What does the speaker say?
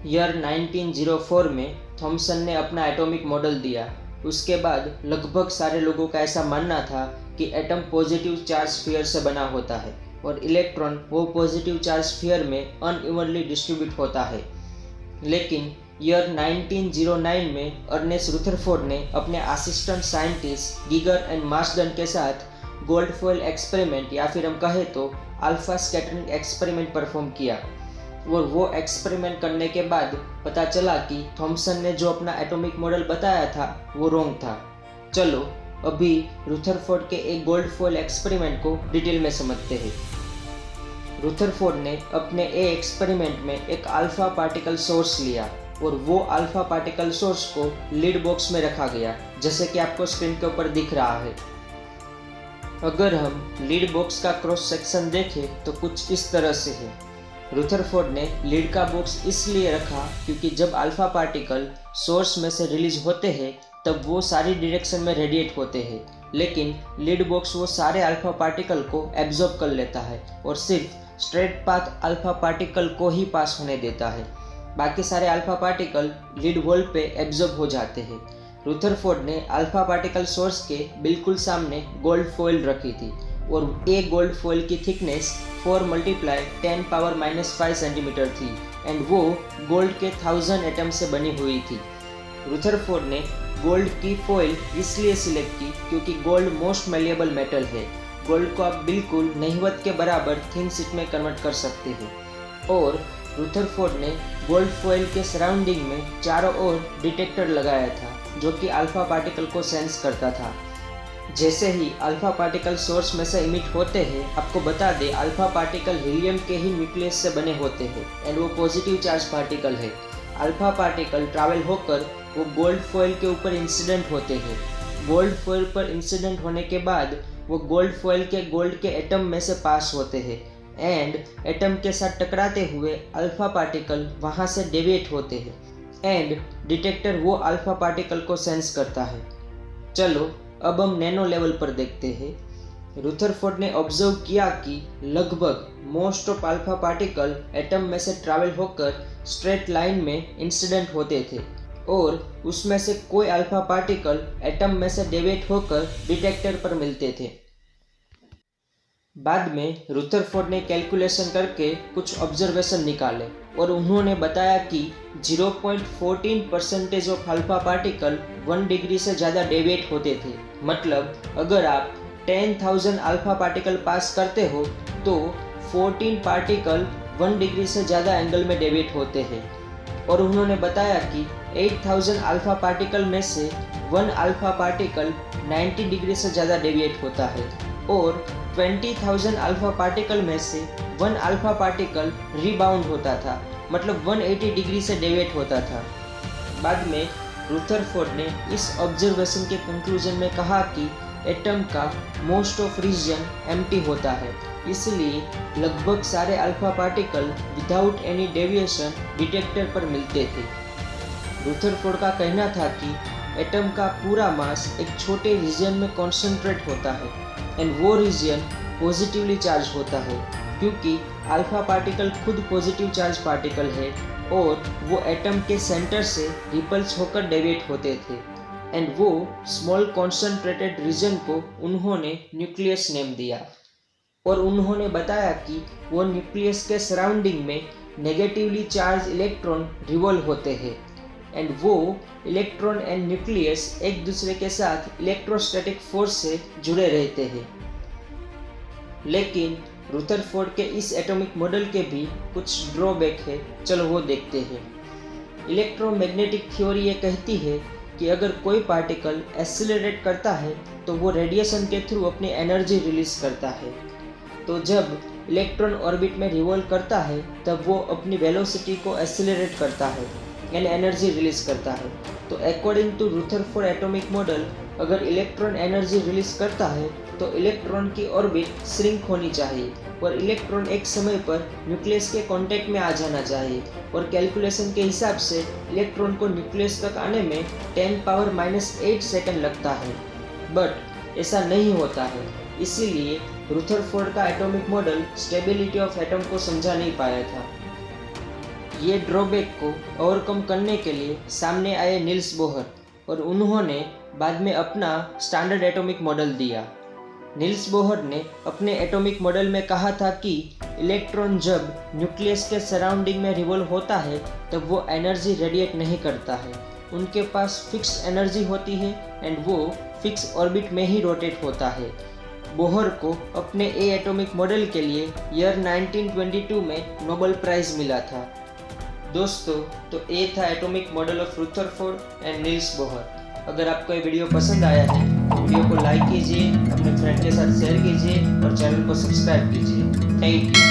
Year 1904 में Thompson ने अपना एटॉमिक मॉडल दिया। उसके बाद लगभग सारे लोगों का ऐसा मानना था कि एटम पॉजिटिव चार्ज स्फीयर से बना होता है और इलेक्ट्रॉन वो पॉजिटिव चार्ज स्फीयर में अनइवनली डिस्ट्रीब्यूट होता है। लेकिन ईयर 1909 में अर्नेस्ट रुथरफोर्ड ने अपने assistant scientist Geiger and Marsden के साथ गोल्ड फॉइल एक्सपेरिमेंट या फिर हम कहें तो अल्फा स्कैटरिंग एक्सपेरिमेंट परफॉर्म किया और वो एक्सपेरिमेंट करने के बाद पता चला कि थॉमसन ने जो अपना एटॉमिक मॉडल बताया था वो रॉन्ग था। चलो अभी रुथरफोर्ड के एक गोल्ड फॉइल एक्सपेरिमेंट को डिटेल में समझते हैं। रुथरफोर्ड ने अपने एक्सपेरिमेंट में एक अल्फा पार्टिकल सोर्स लिया और वो अल्फा पार्टिकल सोर्स को लीड बॉक्स में रखा गया, जैसे कि आपको स्क्रीन के ऊपर दिख रहा है। अगर हम लीड बॉक्स का क्रॉस सेक्शन देखें तो कुछ इस तरह से है। रुथरफोर्ड ने लीड का बॉक्स इसलिए रखा क्योंकि जब अल्फा पार्टिकल सोर्स में से रिलीज होते हैं तब वो सारी डायरेक्शन में रेडिएट होते हैं, लेकिन लीड बॉक्स वो सारे अल्फा पार्टिकल को एब्जॉर्ब कर लेता है और सिर्फ स्ट्रेट पाथ अल्फा पार्टिकल को ही पास होने देता है। बाकी सारे अल्फा पार्टिकल लीड वॉल पे एब्जॉर्ब हो जाते हैं। रुथरफोर्ड ने अल्फा पार्टिकल सोर्स के बिल्कुल सामने गोल्ड फॉइल रखी थी और एक गोल्ड फॉइल की थिकनेस 4 × 10⁻⁵ सेंटीमीटर थी एंड वो गोल्ड के 1000 एटम से बनी हुई थी। रुथरफोर्ड ने गोल्ड की फॉइल इसलिए सिलेक्ट की क्योंकि गोल्ड मोस्ट मैलिएबल मेटल है। गोल्ड को आप बिल्कुल नहिवत के बराबर थिन शीट में कन्वर्ट कर सकते हैं और रुथरफोर्ड ने गोल्ड फॉइल के सराउंडिंग में चारों ओर डिटेक्टर लगाया था जो कि अल्फा पार्टिकल को सेंस करता था। जैसे ही अल्फा पार्टिकल सोर्स में से इमिट होते हैं, आपको बता दें अल्फा पार्टिकल हीलियम के ही न्यूक्लियस से बने होते हैं एंड वो पॉजिटिव चार्ज पार्टिकल है। अल्फा पार्टिकल ट्रैवल होकर वो गोल्ड फॉइल के ऊपर इंसिडेंट होते हैं। गोल्ड फॉइल पर इंसिडेंट होने के बाद वो गोल्ड फॉइल के गोल्ड के एटम में से पास होते हैं एंड एटम के साथ टकराते हुए अल्फा पार्टिकल वहाँ से डेविएट होते हैं एंड डिटेक्टर वो अल्फा पार्टिकल को सेंस करता है। चलो अब हम नैनो लेवल पर देखते हैं। रुथरफोर्ड ने ऑब्जर्व किया कि लगभग most of alpha particle atom में से ट्रैवल होकर स्ट्रेट लाइन में इंसिडेंट होते थे और उसमें से कोई अल्फा पार्टिकल एटम में से डेविएट होकर डिटेक्टर पर मिलते थे। बाद में रुथरफोर्ड ने कैलकुलेशन करके कुछ ऑब्जर्वेशन निकाले और उन्होंने बताया कि 0.14% ऑफ अल्फा पार्टिकल 1 डिग्री से ज़्यादा डेविएट होते थे। मतलब अगर आप 10,000 अल्फा पार्टिकल पास करते हो तो 14 पार्टिकल 1 डिग्री से ज़्यादा एंगल में डेविएट होते हैं। और उन्होंने बताया कि 8,000 अल्फा पार्टिकल में से 1 अल्फा पार्टिकल 90 डिग्री से ज़्यादा डेविएट होता है और 20,000 अल्फा पार्टिकल में से 1 अल्फा पार्टिकल रिबाउंड होता था, मतलब 180 डिग्री से डेविएट होता था। बाद में रुथरफोर्ड ने इस ऑब्जर्वेशन के कंक्लूजन में कहा कि एटम का मोस्ट ऑफ रीजन एम्प्टी होता है, इसलिए लगभग सारे alpha particle without any deviation detector पर मिलते थे। रुथरफोर्ड का कहना था कि एटम का पूरा मास एक छोटे रीजन में कॉन्सेंट्रेट होता है एंड वो रीजन पॉजिटिवली चार्ज होता है क्योंकि अल्फा पार्टिकल खुद पॉजिटिव चार्ज पार्टिकल है और वो एटम के सेंटर से रिपल्स होकर डेविएट होते थे एंड वो स्मॉल कॉन्सेंट्रेटेड रीजन को उन्होंने न्यूक्लियस नेम दिया। और उन्होंने बताया कि वो न्यूक्लियस के सराउंडिंग में नेगेटिवली चार्ज इलेक्ट्रॉन रिवॉल्व होते हैं एंड वो इलेक्ट्रॉन एंड न्यूक्लियस एक दूसरे के साथ इलेक्ट्रोस्टैटिक फोर्स से जुड़े रहते हैं। लेकिन रुथरफोर्ड के इस एटॉमिक मॉडल के भी कुछ ड्रॉबैक है, चलो वो देखते हैं। इलेक्ट्रोमैग्नेटिक थ्योरी ये कहती है कि अगर कोई पार्टिकल एक्सीलरेट करता है तो वो रेडिएशन के थ्रू अपनी एनर्जी रिलीज करता है। तो जब इलेक्ट्रॉन ऑर्बिट में रिवॉल्व करता है तब वो अपनी वेलोसिटी को एक्सीलरेट करता है एंड एनर्जी रिलीज करता है। तो according to Rutherford atomic model, अगर इलेक्ट्रॉन एनर्जी रिलीज करता है तो इलेक्ट्रॉन की ऑर्बिट श्रिंक होनी चाहिए और इलेक्ट्रॉन एक समय पर न्यूक्लियस के कांटेक्ट में आ जाना चाहिए और कैलकुलेशन के हिसाब से इलेक्ट्रॉन को न्यूक्लियस तक आने में 10⁻⁸ सेकंड लगता है, बट ऐसा नहीं होता है। इसीलिए रुथरफोर्ड का atomic model stability of atom को समझा नहीं पाया था। ये ड्रॉबैक को ओवरकम करने के लिए सामने आए नील्स बोहर और उन्होंने बाद में अपना स्टैंडर्ड एटॉमिक मॉडल दिया। नील्स बोहर ने अपने एटॉमिक मॉडल में कहा था कि इलेक्ट्रॉन जब न्यूक्लियस के सराउंडिंग में रिवॉल्व होता है तब वो एनर्जी रेडिएट नहीं करता है, उनके पास फिक्स एनर्जी होती है एंड वो फिक्स ऑर्बिट में ही रोटेट होता है। बोहर को अपने ए एटॉमिक मॉडल के लिए ईयर 1922 में नोबेल प्राइज मिला था। दोस्तों, तो ये था atomic model of Rutherford and Niels Bohr. अगर आपको ये वीडियो पसंद आया है तो वीडियो को लाइक कीजिए, अपने फ्रेंड के साथ शेयर कीजिए और चैनल को सब्सक्राइब कीजिए। Thank you.